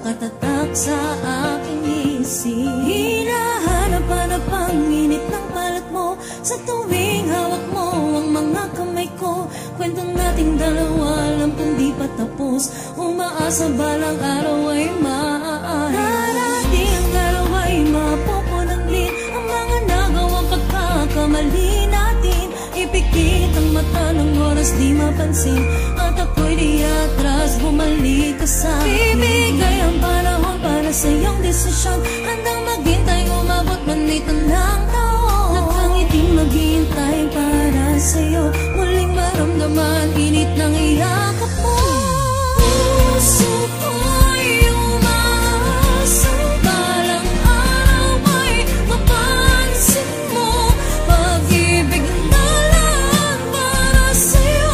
nakatatak sa aking isip. Hinahanap-hanap ang init ng balat mo sa tuwing hawak mo ang mga kamay ko. Kwento nating dalawa, alam kong di pa tapos. Umaasa balang araw ay maaari. Darating ang araw ay mapupunan din ang mga nagawang pagkakamali natin. Ipikit ang mata ng oras, di mapansin, at ako'y di atras, bumalik ka sa akin. Bibigay ang panahon para sa iyong desisyon. Handang maghintay, umabot man ito ng taon. Nakangiting maghihintay para sa'yo, muling maramdaman init ng iyakap mo. Puso ko'y umaasa, balang araw ay mapansin mo. Pag-ibig na lang para sa'yo,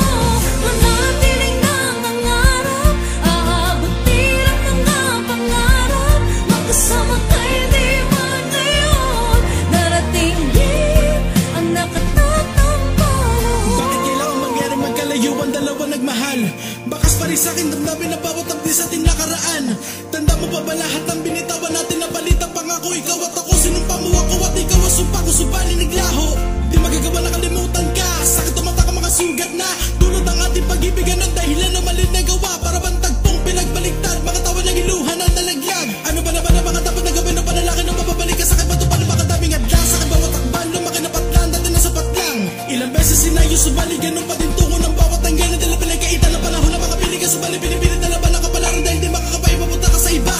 manatiling nangangarap, aabutin ang mga pangarap. Magkasama kayo di man ngayon, darating din ang nakatatang panahon. Bakit kailangan mangyari magkalayo ang dalawa nagmahal? Bakas pa rin sa'kin damdamin na bawat abdi sa ating nakaraan. Tanda mo pa ba lahat ng binitawan natin na balita? Pangako ikaw at ako, sinumpa mo ako at ikaw ang sumpa ko, subalit naglaho. Di magagawa na kalimutan ka, sakit tumata ka mga sugat na dulot ang ating pag-ibigan ng dahilan na mali na gawa. Para bang tagpong pinagbaliktad, mga tawa ng iluhan ang nalaglag. Ano ba naman ang mga dapat na gawin ng panalaki nang mapabalik ka sa akin? Bato pa ng mga daming adlang sa akin bawat takban, lumaki na patlan, dati na sapat lang. Ilang beses sinayos, subalit ganun pa din tungo ng bawat tanggal na dala pinagkaitan ng panahon na makapili ka, subalit pinipilit na laban ang kapalaran dahil di makakapay, papunta ka sa iba.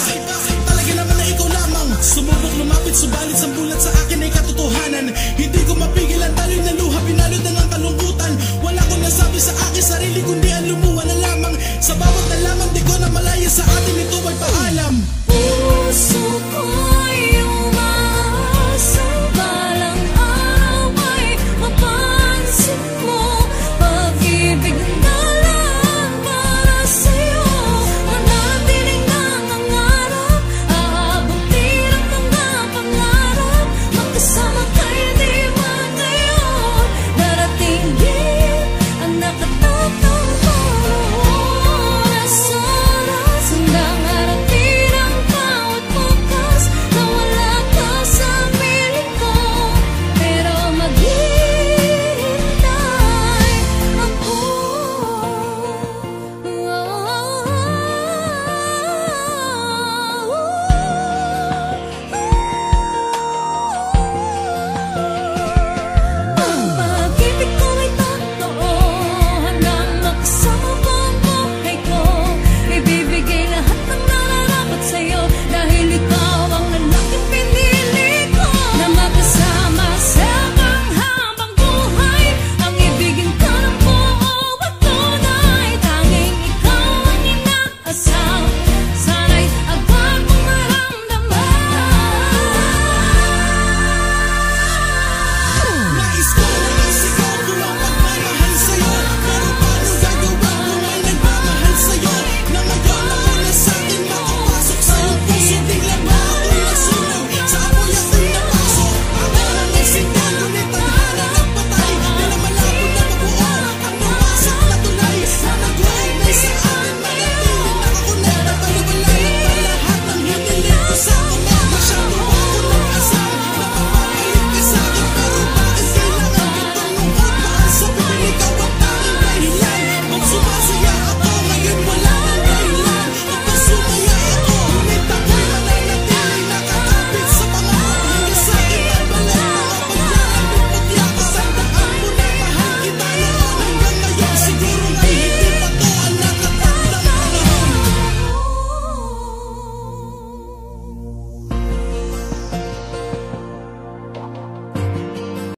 Talaga naman na ikaw lamang sumubok lumapit, subalit sambulat sa akin ay katotohanan.